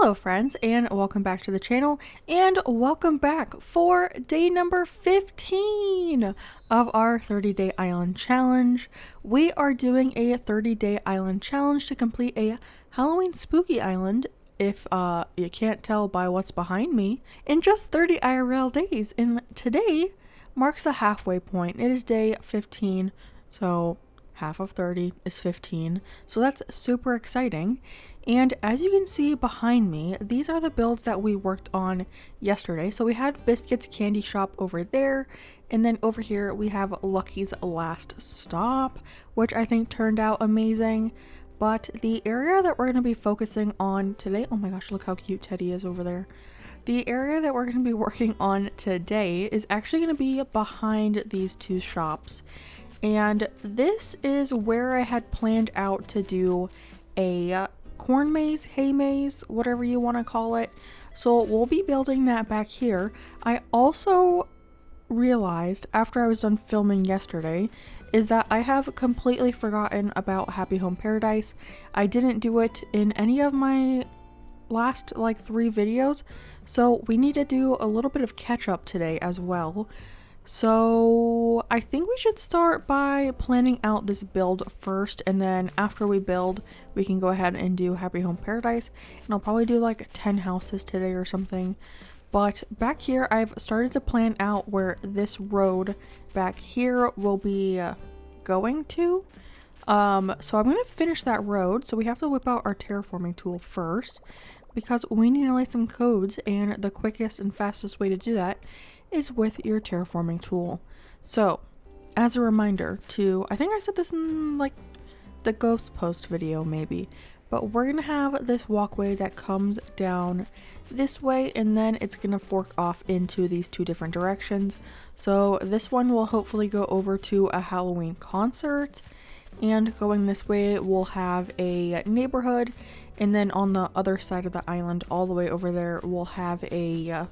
Hello friends, and welcome back to the channel, and welcome back for day number 15 of our 30-day island challenge. We are doing a 30-day island challenge to complete a Halloween spooky island, if you can't tell by what's behind me, in just 30 IRL days. And today marks the halfway point. It is day 15, so half of 30 is 15, so that's super exciting. And as you can see behind me, these are the builds that we worked on yesterday. So we had Biscuit's Candy Shop over there, and then over here we have Lucky's Last Stop, which I think turned out amazing. But the area that we're going to be focusing on today, oh my gosh, look how cute Teddy is over there. The area that we're going to be working on today is actually going to be behind these two shops. And this is where I had planned out to do a corn maze, hay maze, whatever you want to call it. So we'll be building that back here. I also realized after I was done filming yesterday is that I have completely forgotten about Happy Home Paradise. I didn't do it in any of my last 3 videos, so we need to do a little bit of catch up today as well. So I think we should start by planning out this build first, and then after we build we can go ahead and do Happy Home Paradise, and I'll probably do like 10 houses today or something. But back here I've started to plan out where this road back here will be going to. So I'm going to finish that road, so we have to whip out our terraforming tool first because we need to lay some codes, and the quickest and fastest way to do that is with your terraforming tool. So as a reminder to, I think I said this in the ghost post video maybe, but we're gonna have this walkway that comes down this way, and then it's gonna fork off into these 2 different directions. So this one will hopefully go over to a Halloween concert, and going this way we'll have a neighborhood, and then on the other side of the island all the way over there we'll have a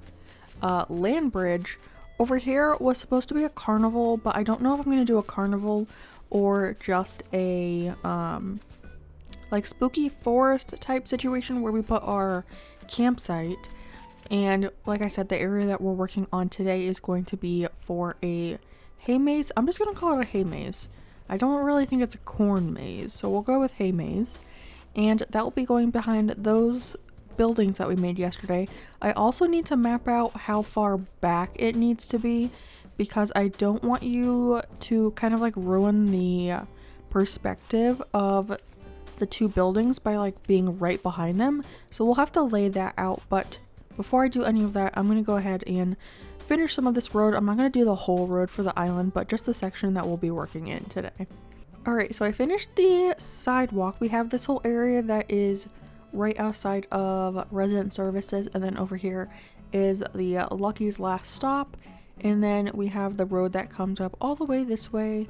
land bridge. Over here was supposed to be a carnival, but I don't know if I'm going to do a carnival or just a spooky forest type situation where we put our campsite. And like I said, the area that we're working on today is going to be for a hay maze. I'm just going to call it a hay maze. I don't really think it's a corn maze, so we'll go with hay maze, and that will be going behind those buildings that we made yesterday. I also need to map out how far back it needs to be because I don't want you to kind of ruin the perspective of the 2 buildings by being right behind them. So we'll have to lay that out, but before I do any of that, I'm going to go ahead and finish some of this road. I'm not going to do the whole road for the island, but just the section that we'll be working in today. Alright, so I finished the sidewalk. We have this whole area that is right outside of resident services, and then over here is the Lucky's Last Stop, and then we have the road that comes up all the way this way,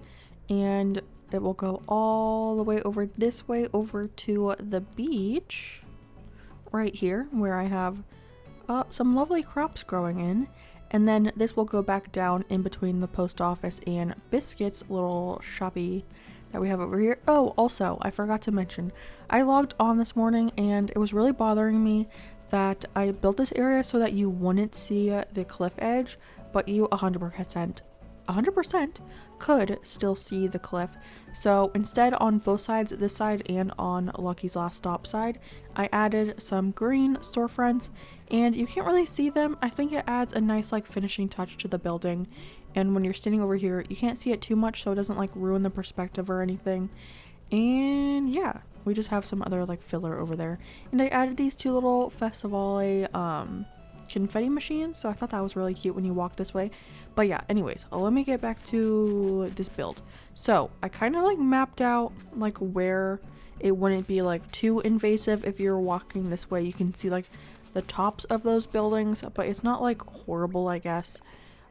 and it will go all the way over this way over to the beach right here where I have some lovely crops growing in, and then this will go back down in between the post office and Biscuit's little shoppy that we have over here. Oh, also, I forgot to mention, I logged on this morning and it was really bothering me that I built this area so that you wouldn't see the cliff edge, but you 100% could still see the cliff. So instead, on both sides, this side and on Lucky's Last Stop side, I added some green storefronts, and you can't really see them. I think it adds a nice finishing touch to the building, and when you're standing over here you can't see it too much, so it doesn't ruin the perspective or anything. And yeah, we just have some other filler over there, and I added these 2 little Festivale confetti machines, so I thought that was really cute when you walk this way. But yeah, anyways, let me get back to this build. So I kind of mapped out where it wouldn't be too invasive. If you're walking this way you can see the tops of those buildings, but it's not horrible, I guess.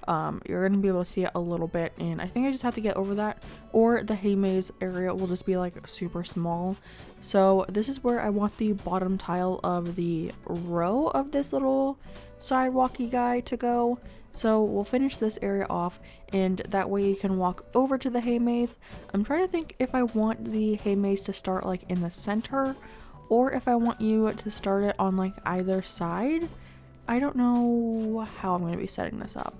You're gonna be able to see it a little bit, and I think I just have to get over that, or the hay maze area will just be super small. So this is where I want the bottom tile of the row of this little sidewalky guy to go. So we'll finish this area off, and that way you can walk over to the hay maze. I'm trying to think if I want the hay maze to start in the center or if I want you to start it on like either side. I don't know how I'm going to be setting this up,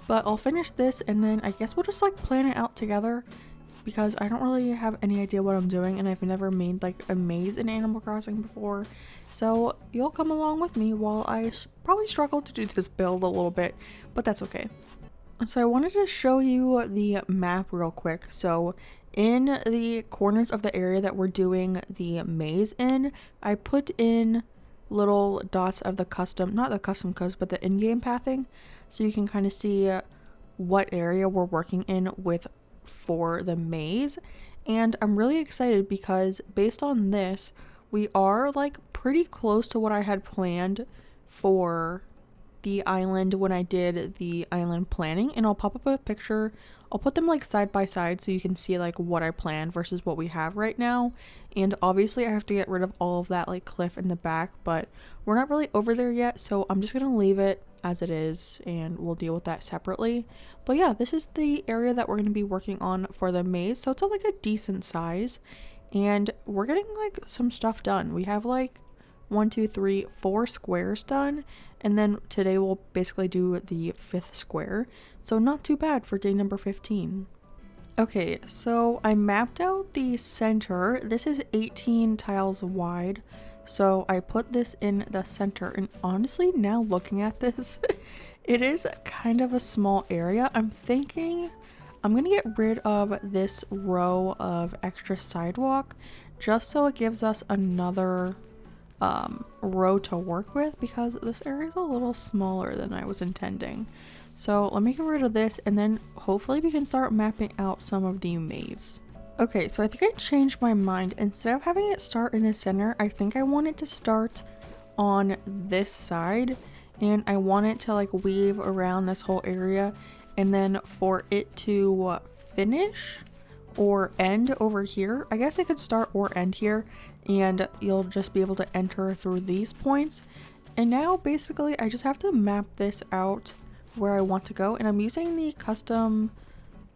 but I'll finish this and then I guess we'll just like plan it out together, because I don't really have any idea what I'm doing and I've never made like a maze in Animal Crossing before. So you'll come along with me while I probably struggle to do this build a little bit, but that's okay. So I wanted to show you the map real quick. So in the corners of the area that we're doing the maze in, I put in little dots of the custom, not the custom codes, but the in-game pathing, so you can kind of see what area we're working in with for the maze. And I'm really excited because based on this, we are like pretty close to what I had planned for the island when I did the island planning. And I'll pop up a picture, I'll put them like side by side so you can see like what I planned versus what we have right now. And obviously I have to get rid of all of that like cliff in the back, but we're not really over there yet, so I'm just gonna leave it as it is and we'll deal with that separately. But yeah, this is the area that we're going to be working on for the maze, so it's like a decent size and we're getting like some stuff done. We have like 1 2 3 4 squares done, and then today we'll basically do the 5th square, so not too bad for day number 15. Okay, so I mapped out the center. This is 18 tiles wide, so I put this in the center, and honestly now looking at this it is kind of a small area. I'm thinking I'm gonna get rid of this row of extra sidewalk just so it gives us another row to work with, because this area is a little smaller than I was intending. So let me get rid of this and then hopefully we can start mapping out some of the maze. Okay, so I think I changed my mind. Instead of having it start in the center, I think I want it to start on this side, and I want it to like weave around this whole area, and then for it to finish or end over here. I guess I could start or end here and you'll just be able to enter through these points. And now basically I just have to map this out where I want to go, and I'm using the custom,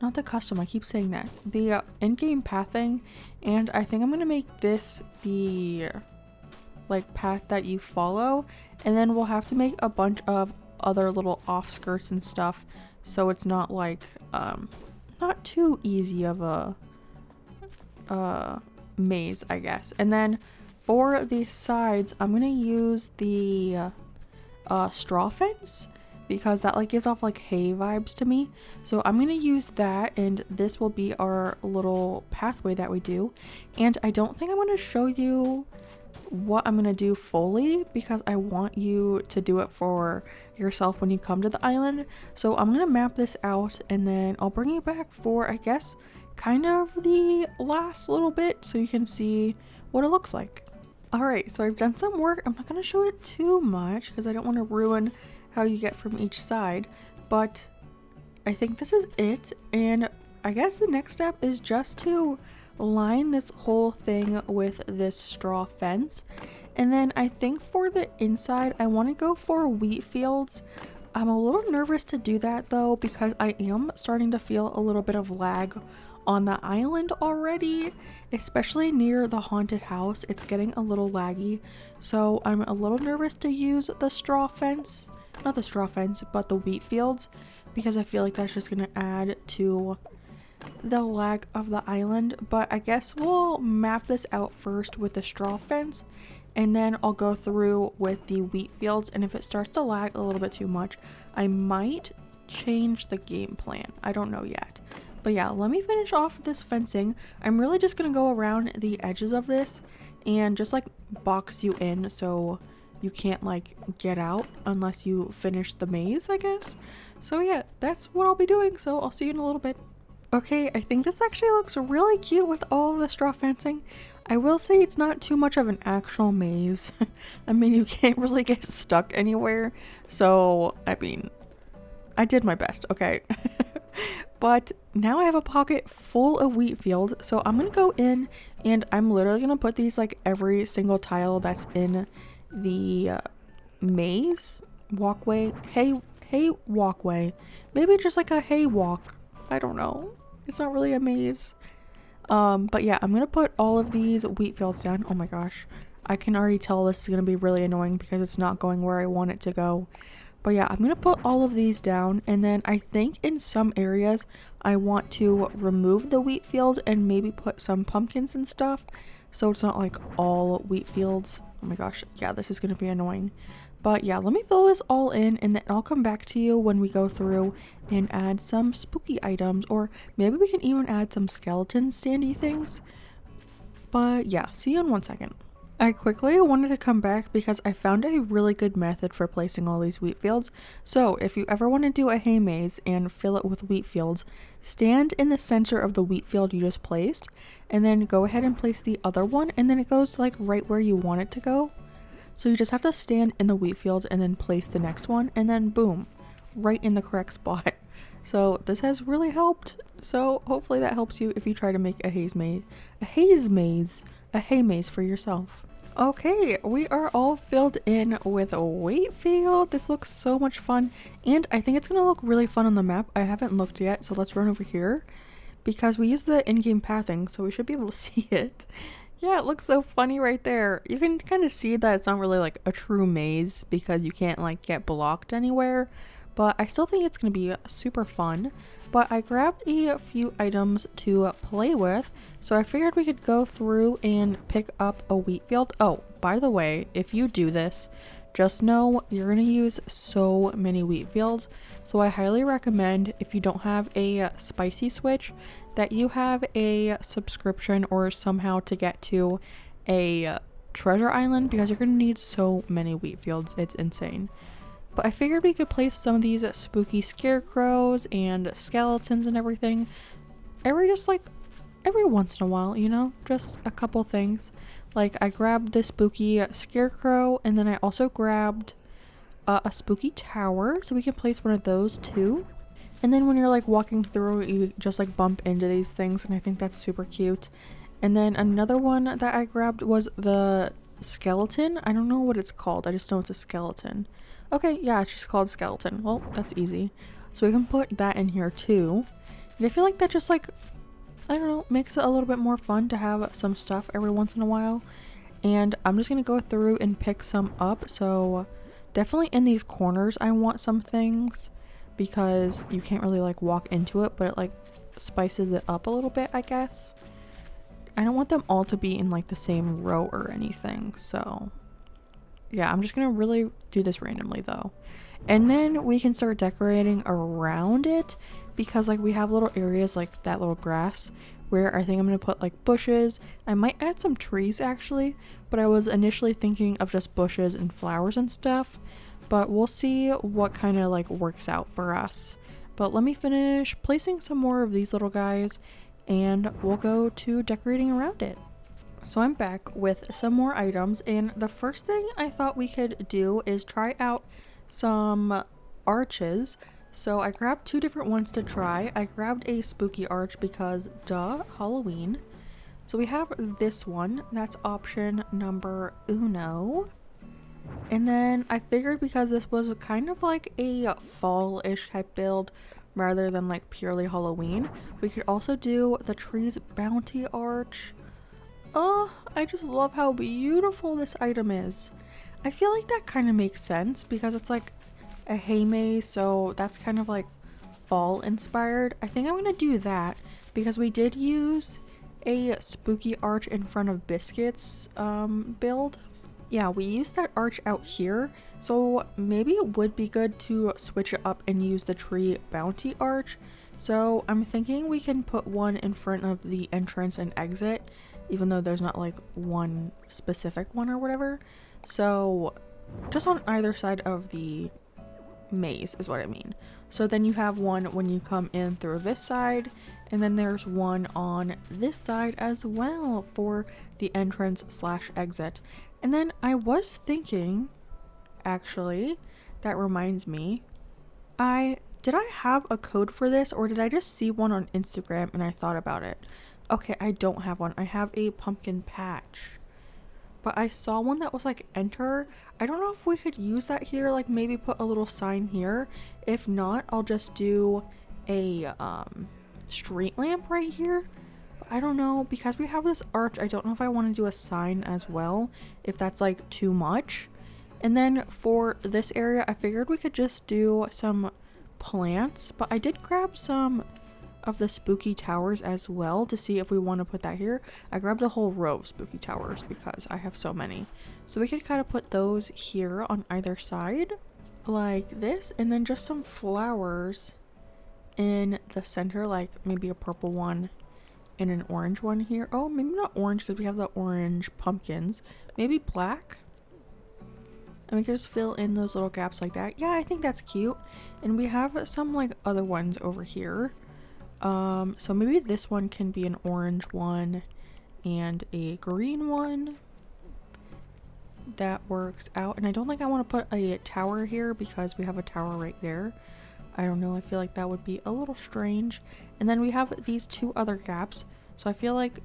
not the custom, I keep saying that, the in-game pathing, and I think I'm gonna make this the like path that you follow, and then we'll have to make a bunch of other little offskirts and stuff so it's not like not too easy of a maze, I guess. And then for the sides I'm gonna use the straw fence, because that like gives off like hay vibes to me. So I'm gonna use that, and this will be our little pathway that we do. And I don't think I'm gonna show you what I'm gonna do fully, because I want you to do it for yourself when you come to the island. So I'm gonna map this out and then I'll bring you back for, I guess, kind of the last little bit so you can see what it looks like. Alright, so I've done some work. I'm not gonna show it too much because I don't want to ruin how you get from each side, but I think this is it. And I guess the next step is just to line this whole thing with this straw fence, and then I think for the inside I want to go for wheat fields. I'm a little nervous to do that though, because I am starting to feel a little bit of lag on the island already, especially near the haunted house. It's getting a little laggy, so I'm a little nervous to use the straw fence, not the straw fence, but the wheat fields, because I feel like that's just going to add to the lag of the island. But I guess we'll map this out first with the straw fence, and then I'll go through with the wheat fields, and if it starts to lag a little bit too much, I might change the game plan. I don't know yet. But yeah, let me finish off this fencing. I'm really just gonna go around the edges of this and just like box you in so you can't like get out unless you finish the maze, I guess. So yeah, that's what I'll be doing, so I'll see you in a little bit. Okay, I think this actually looks really cute with all of the straw fencing. I will say it's not too much of an actual maze. I mean, you can't really get stuck anywhere, so I mean, I did my best, okay? But now I have a pocket full of wheat field, so I'm gonna go in and I'm literally gonna put these like every single tile that's in the maze walkway, hay walkway, maybe just like a hay walk, I don't know, it's not really a maze. But yeah, I'm gonna put all of these wheat fields down. Oh my gosh, I can already tell this is going to be really annoying because it's not going where I want it to go. But yeah, I'm going to put all of these down, and then I think in some areas I want to remove the wheat field and maybe put some pumpkins and stuff so it's not like all wheat fields. Oh my gosh, yeah, this is going to be annoying. But yeah, let me fill this all in, and then I'll come back to you when we go through and add some spooky items, or maybe we can even add some skeleton standy things. But yeah, see you in 1 second. I quickly wanted to come back because I found a really good method for placing all these wheat fields. So if you ever want to do a hay maze and fill it with wheat fields, stand in the center of the wheat field you just placed, and then go ahead and place the other one, and then it goes like right where you want it to go. So you just have to stand in the wheat field and then place the next one, and then boom, right in the correct spot. So this has really helped. So hopefully that helps you if you try to make a hay maze for yourself. Okay, we are all filled in with a wheat field. This looks so much fun, and I think it's gonna look really fun on the map. I haven't looked yet, so let's run over here because we use the in-game pathing, so we should be able to see it. Yeah, it looks so funny right there. You can kind of see that it's not really like a true maze because you can't like get blocked anywhere, but I still think it's gonna be super fun. But I grabbed a few items to play with, so I figured we could go through and pick up a wheat field. Oh, by the way, if you do this, just know you're gonna use so many wheat fields. So I highly recommend, if you don't have a spicy switch, that you have a subscription or somehow to get to a treasure island, because you're gonna need so many wheat fields. It's insane. But I figured we could place some of these spooky scarecrows and skeletons and everything every once in a while, you know, just a couple things. Like I grabbed this spooky scarecrow, and then I also grabbed a spooky tower, so we can place one of those too. And then when you're like walking through, you just like bump into these things, and I think that's super cute. And then another one that I grabbed was the skeleton. I don't know what it's called, I just know it's a skeleton. Okay, yeah, it's just called skeleton. Well, that's easy. So we can put that in here too. And I feel like that just like, I don't know, makes it a little bit more fun to have some stuff every once in a while. And I'm just gonna go through and pick some up. So definitely in these corners I want some things, because you can't really like walk into it, but it like spices it up a little bit, I guess. I don't want them all to be in like the same row or anything, so yeah, I'm just gonna really do this randomly though. And then we can start decorating around it, because like we have little areas like that little grass where I think I'm gonna put like bushes. I might add some trees actually, but I was initially thinking of just bushes and flowers and stuff, but we'll see what kind of like works out for us. But let me finish placing some more of these little guys, and we'll go to decorating around it. So I'm back with some more items, and the first thing I thought we could do is try out some arches. So I grabbed two different ones to try. I grabbed a spooky arch because duh, Halloween. So we have this one, that's option number uno. And then I figured because this was kind of like a fall-ish type build rather than like purely Halloween, we could also do the tree's bounty arch. Oh, I just love how beautiful this item is. I feel like that kind of makes sense because it's like a hay maze, so that's kind of like fall inspired. I think I'm gonna do that because we did use a spooky arch in front of Biscuit's build. Yeah, we used that arch out here, so maybe it would be good to switch it up and use the tree bounty arch. So I'm thinking we can put one in front of the entrance and exit, even though there's not like one specific one or whatever. So just on either side of the maze is what I mean. So then you have one when you come in through this side, and then there's one on this side as well for the entrance slash exit. And then I was thinking, actually, that reminds me, did I have a code for this, or did I just see one on Instagram and I thought about it? Okay, I don't have one. I have a pumpkin patch. But I saw one that was like enter. I don't know if we could use that here, like maybe put a little sign here. If not, I'll just do a street lamp right here. I don't know, because we have this arch, I don't know if I want to do a sign as well, if that's like too much. And then for this area, I figured we could just do some plants, but I did grab some of the spooky towers as well to see if we want to put that here. I grabbed a whole row of spooky towers because I have so many. So we could kind of put those here on either side like this, and then just some flowers in the center, like maybe a purple one and an orange one here. Oh, maybe not orange because we have the orange pumpkins. Maybe black. And we can just fill in those little gaps like that. Yeah, I think that's cute. And we have some like other ones over here. So maybe this one can be an orange one and a green one. That works out. And I don't think I want to put a tower here because we have a tower right there. I don't know, I feel like that would be a little strange. And then we have these two other gaps. So I feel like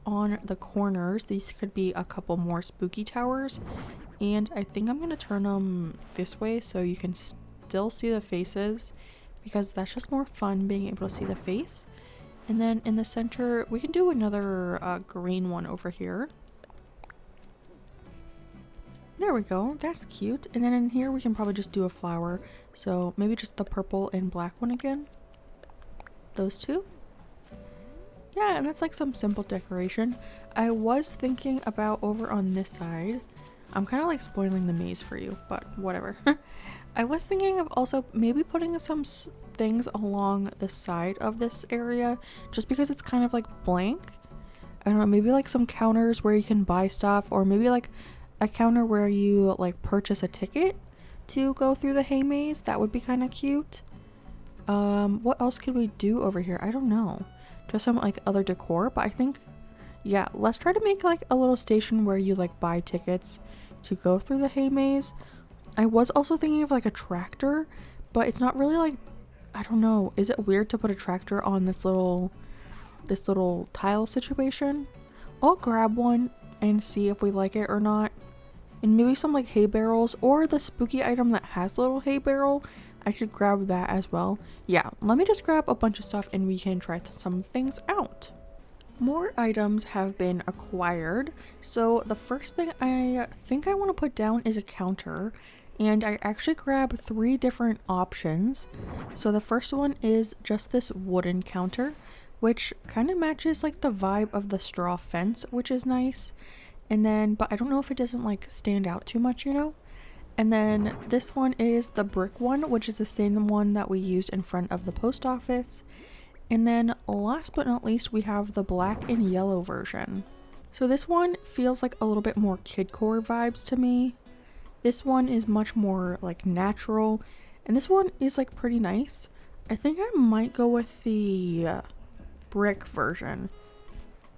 on the corners, these could be a couple more spooky towers. And I think I'm going to turn them this way so you can still see the faces, because that's just more fun being able to see the face. And then in the center, we can do another green one over here. There we go, that's cute. And then in here we can probably just do a flower. So maybe just the purple and black one again. Those two. Yeah, and that's like some simple decoration. I was thinking about over on this side. I'm kind of like spoiling the maze for you, but whatever. I was thinking of also maybe putting some things along the side of this area, just because it's kind of like blank. I don't know, maybe like some counters where you can buy stuff, or maybe like a counter where you like purchase a ticket to go through the hay maze. That would be kind of cute. What else could we do over here? I don't know. Just some like other decor, but I think, yeah, let's try to make like a little station where you like buy tickets to go through the hay maze. I was also thinking of like a tractor, but it's not really like, I don't know, is it weird to put a tractor on this little tile situation? I'll grab one and see if we like it or not. And maybe some like hay barrels, or the spooky item that has the little hay barrel, I could grab that as well. Yeah, let me just grab a bunch of stuff and we can try some things out. More items have been acquired. So the first thing I think I want to put down is a counter. And I actually grabbed 3 different options. So the first one is just this wooden counter, which kind of matches like the vibe of the straw fence, which is nice. And then, but I don't know if it doesn't like stand out too much, you know? And then this one is the brick one, which is the same one that we used in front of the post office. And then last but not least, we have the black and yellow version. So this one feels like a little bit more kidcore vibes to me. This one is much more like natural, and this one is like pretty nice. I think I might go with the brick version.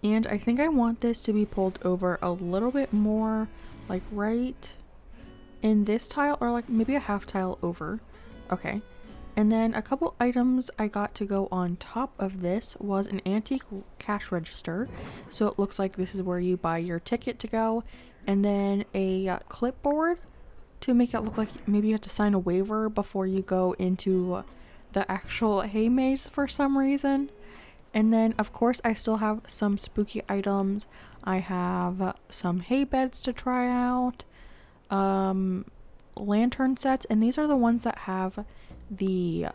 And I think I want this to be pulled over a little bit more, like right in this tile, or like maybe a half tile over. Okay. And then a couple items I got to go on top of this was an antique cash register. So it looks like this is where you buy your ticket to go. And then a clipboard to make it look like maybe you have to sign a waiver before you go into the actual hay maze for some reason. And then of course I still have some spooky items. I have some hay beds to try out, lantern sets, and these are the ones that have the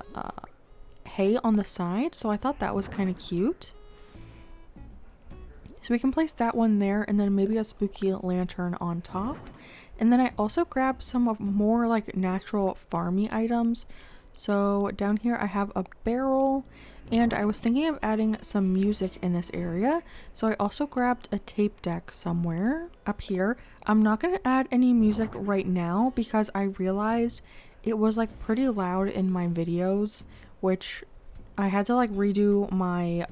hay on the side, so I thought that was kind of cute. So we can place that one there, and then maybe a spooky lantern on top. And then I also grabbed some of more like natural farmy items. So down here I have a barrel, and I was thinking of adding some music in this area. So I also grabbed a tape deck somewhere up here. I'm not going to add any music right now because I realized it was like pretty loud in my videos, which I had to like redo my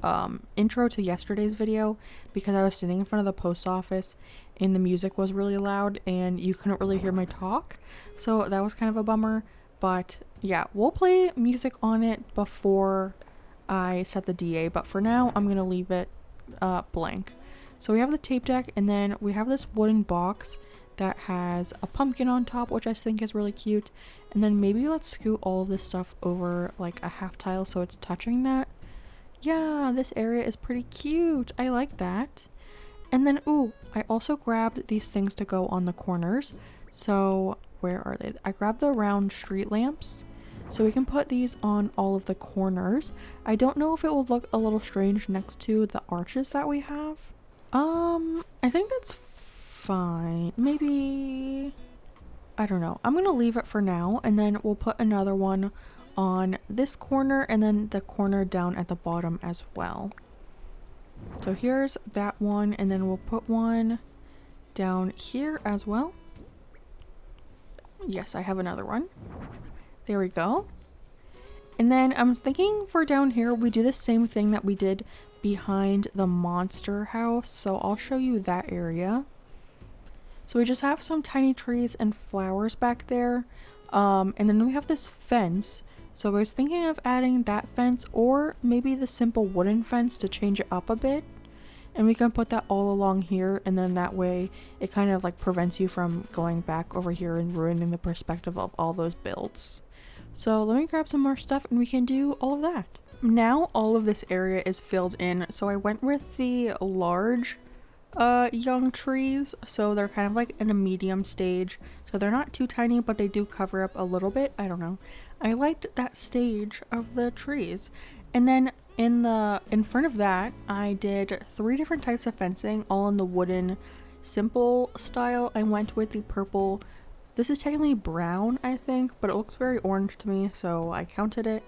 intro to yesterday's video because I was sitting in front of the post office and the music was really loud and you couldn't really hear my talk. So that was kind of a bummer. But yeah, we'll play music on it before I set the DA, but for now I'm gonna leave it blank. So we have the tape deck, and then we have this wooden box that has a pumpkin on top, which I think is really cute. And then maybe let's scoot all of this stuff over like a half tile so it's touching that. Yeah, this area is pretty cute. I like that. And then, ooh, I also grabbed these things to go on the corners. So, where are they? I grabbed the round street lamps. So we can put these on all of the corners. I don't know if it will look a little strange next to the arches that we have. I think that's fine. Maybe, I don't know. I'm gonna leave it for now, and then we'll put another one on this corner and then the corner down at the bottom as well. So here's that one, and then we'll put one down here as well. Yes, I have another one. There we go. And then I'm thinking for down here, we do the same thing that we did behind the monster house. So I'll show you that area. So we just have some tiny trees and flowers back there. And then we have this fence. So I was thinking of adding that fence or maybe the simple wooden fence to change it up a bit. And we can put that all along here, and then that way it kind of like prevents you from going back over here and ruining the perspective of all those builds. So let me grab some more stuff and we can do all of that. Now all of this area is filled in, so I went with the large young trees, so they're kind of like in a medium stage. So they're not too tiny, but they do cover up a little bit. I don't know. I liked that stage of the trees. And then in front of that, I did 3 different types of fencing, all in the wooden simple style. I went with the purple. This is technically brown, I think, but it looks very orange to me, so I counted it.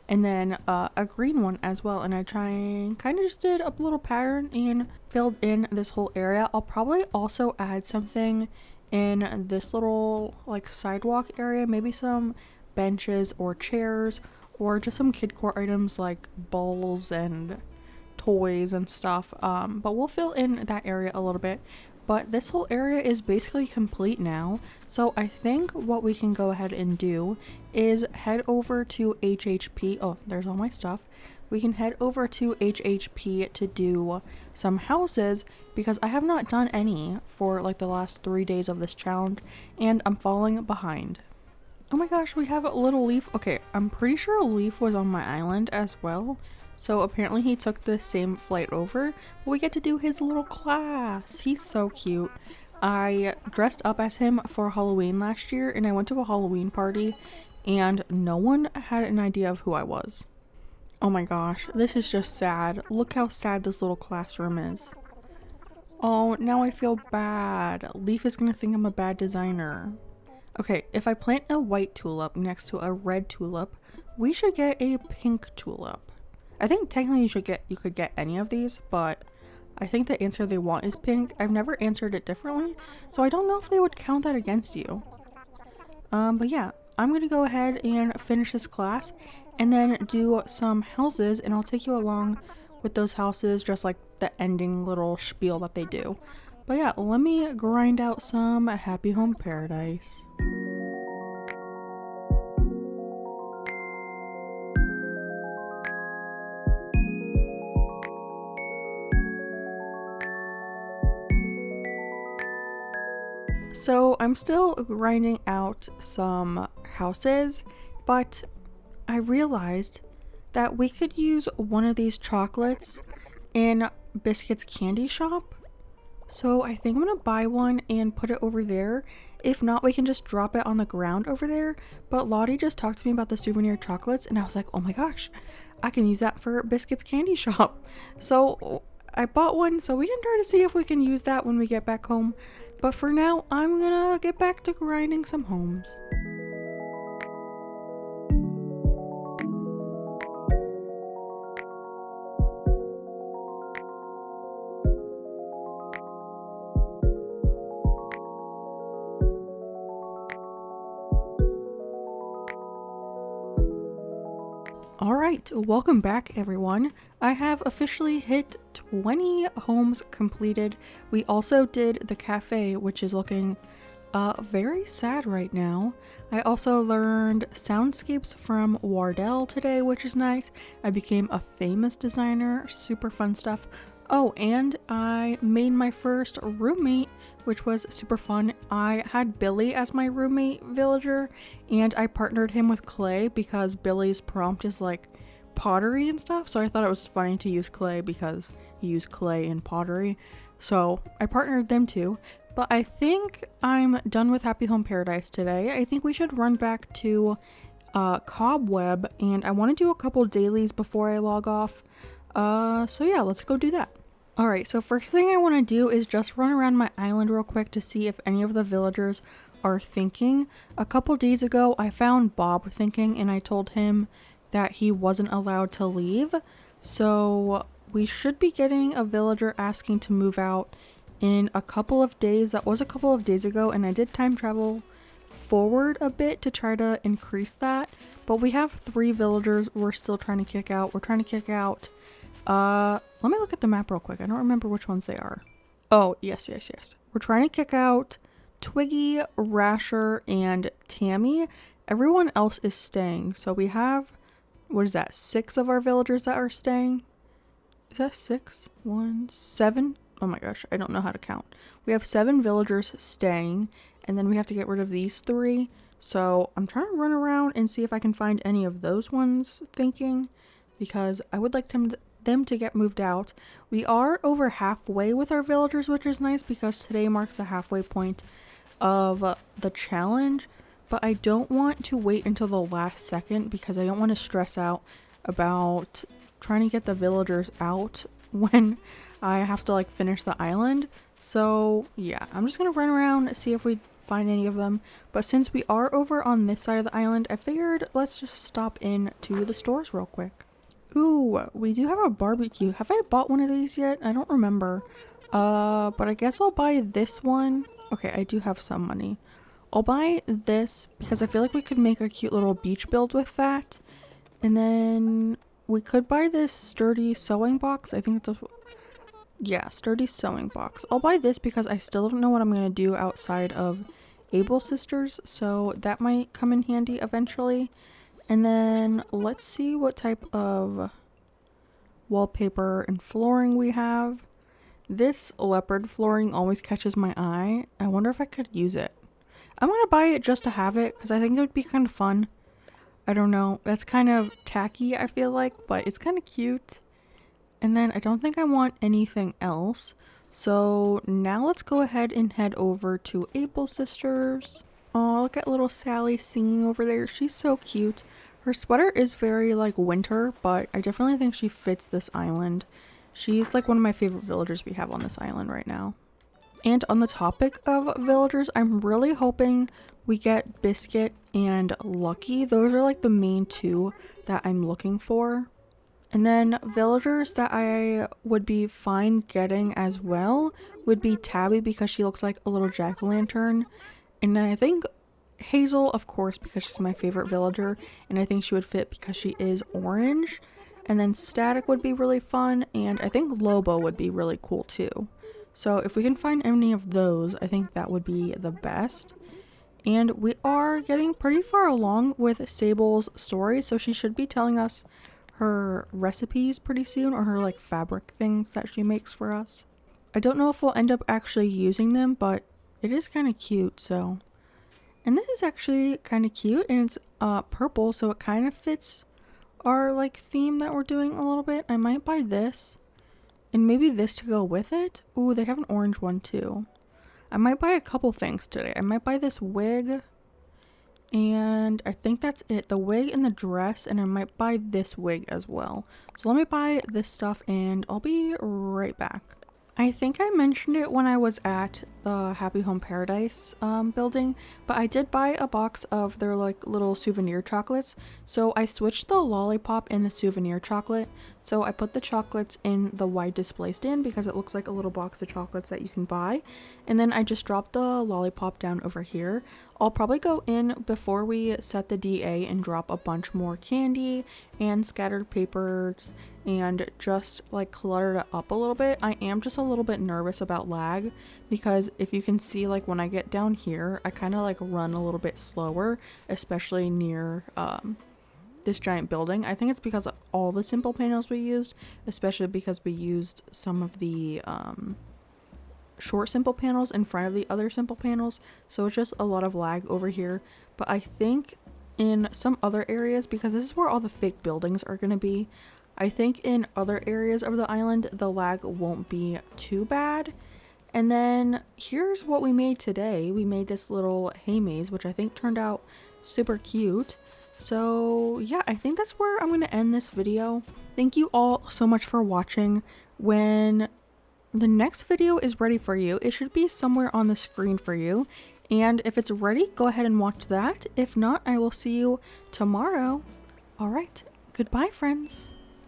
And then a green one as well, and I kind of just did a little pattern and filled in this whole area. I'll probably also add something in this little like sidewalk area, maybe some benches or chairs, or just some kid core items like balls and toys and stuff. But we'll fill in that area a little bit. But this whole area is basically complete now. So I think what we can go ahead and do is head over to HHP. Oh, there's all my stuff. We can head over to HHP to do some houses because I have not done any for like the last 3 days of this challenge and I'm falling behind. Oh my gosh, we have a little Leaf. Okay, I'm pretty sure Leaf was on my island as well. So apparently he took the same flight over. We get to do his little class. He's so cute. I dressed up as him for Halloween last year and I went to a Halloween party and no one had an idea of who I was. Oh my gosh, this is just sad. Look how sad this little classroom is. Oh, now I feel bad. Leaf is gonna think I'm a bad designer. Okay, if I plant a white tulip next to a red tulip, we should get a pink tulip. I think technically you could get any of these, but I think the answer they want is pink. I've never answered it differently, so I don't know if they would count that against you. But yeah, I'm gonna go ahead and finish this class and then do some houses, and I'll take you along with those houses, just like the ending little spiel that they do. But yeah, let me grind out some Happy Home Paradise. So I'm still grinding out some houses, but I realized that we could use one of these chocolates in Biscuit's candy shop. So I think I'm gonna buy one and put it over there. If not, we can just drop it on the ground over there. But Lottie just talked to me about the souvenir chocolates and I was like, oh my gosh, I can use that for Biscuit's candy shop. So I bought one, so we can try to see if we can use that when we get back home. But for now, I'm gonna get back to grinding some homes. Alright, welcome back everyone. I have officially hit 20 homes completed. We also did the cafe, which is looking very sad right now. I also learned soundscapes from Wardell today, which is nice. I became a famous designer, super fun stuff. Oh, and I made my first roommate, which was super fun. I had Billy as my roommate villager, and I partnered him with Clay because Billy's prompt is like pottery and stuff, so I thought it was funny to use clay because you use clay in pottery. So I partnered them too. But I think I'm done with Happy Home Paradise today. I think we should run back to Cobweb, and I want to do a couple dailies before I log off. So yeah, let's go do that. Alright, so first thing I want to do is just run around my island real quick to see if any of the villagers are thinking. A couple days ago, I found Bob thinking, and I told him that he wasn't allowed to leave. So we should be getting a villager asking to move out in a couple of days. That was a couple of days ago, and I did time travel forward a bit to try to increase that. But we have 3 villagers we're still trying to kick out. We're trying to kick out let me look at the map real quick. I don't remember which ones they are. Oh, yes. We're trying to kick out Twiggy, Rasher, and Tammy. Everyone else is staying. So we have, what is that, 6 of our villagers that are staying? Is that 6? 1, 7? Oh my gosh, I don't know how to count. We have 7 villagers staying, and then we have to get rid of these 3. So I'm trying to run around and see if I can find any of those ones thinking, because I would like them to get moved out. We are over halfway with our villagers, which is nice because today marks the halfway point of the challenge, but I don't want to wait until the last second because I don't want to stress out about trying to get the villagers out when I have to like finish the island. So yeah, I'm just gonna run around, see if we find any of them. But since we are over on this side of the island, I figured let's just stop in to the stores real quick. Ooh, we do have a barbecue. Have I bought one of these yet? I don't remember. But I guess I'll buy this one. Okay, I do have some money. I'll buy this because I feel like we could make a cute little beach build with that. And then we could buy this sturdy sewing box. I think that's, yeah, sturdy sewing box. I'll buy this because I still don't know what I'm going to do outside of Able Sisters. So that might come in handy eventually. And then let's see what type of wallpaper and flooring we have. This leopard flooring always catches my eye. I wonder if I could use it. I'm going to buy it just to have it because I think it would be kind of fun. I don't know. That's kind of tacky, I feel like, but it's kind of cute. And then I don't think I want anything else. So now let's go ahead and head over to Able Sisters. Oh, look at little Sally singing over there. She's so cute. Her sweater is very like winter, but I definitely think she fits this island. She's like one of my favorite villagers we have on this island right now. And on the topic of villagers, I'm really hoping we get Biscuit and Lucky. Those are like the main 2 that I'm looking for. And then villagers that I would be fine getting as well would be Tabby because she looks like a little jack-o'-lantern. And then I think Hazel, of course, because she's my favorite villager, and I think she would fit because she is orange. And then Static would be really fun, and I think Lobo would be really cool too. So if we can find any of those, I think that would be the best. And we are getting pretty far along with Sable's story, so she should be telling us her recipes pretty soon, or her like fabric things that she makes for us. I don't know if we'll end up actually using them, but it is kind of cute, so. And this is actually kind of cute, and it's purple, so it kind of fits our like theme that we're doing a little bit. I might buy this, and maybe this to go with it. Ooh, they have an orange one too. I might buy a couple things today. I might buy this wig, and I think that's it. The wig and the dress, and I might buy this wig as well. So let me buy this stuff, and I'll be right back. I think I mentioned it when I was at the Happy Home Paradise building, but I did buy a box of their like little souvenir chocolates. So I switched the lollipop and the souvenir chocolate. So I put the chocolates in the wide display stand because it looks like a little box of chocolates that you can buy. And then I just dropped the lollipop down over here. I'll probably go in before we set the DA and drop a bunch more candy and scattered papers and just like clutter it up a little bit. I am just a little bit nervous about lag because if you can see, like when I get down here, I kind of like run a little bit slower, especially near this giant building. I think it's because of all the simple panels we used, especially because we used some of the short simple panels in front of the other simple panels, so it's just a lot of lag over here. But I think in some other areas, because this is where all the fake buildings are going to be. I think in other areas of the island, the lag won't be too bad. And then here's what we made today. We made this little hay maze, which I think turned out super cute. So yeah, I think that's where I'm going to end this video. Thank you all so much for watching. When the next video is ready for you, it should be somewhere on the screen for you. And if it's ready, go ahead and watch that. If not, I will see you tomorrow. All right, goodbye, friends.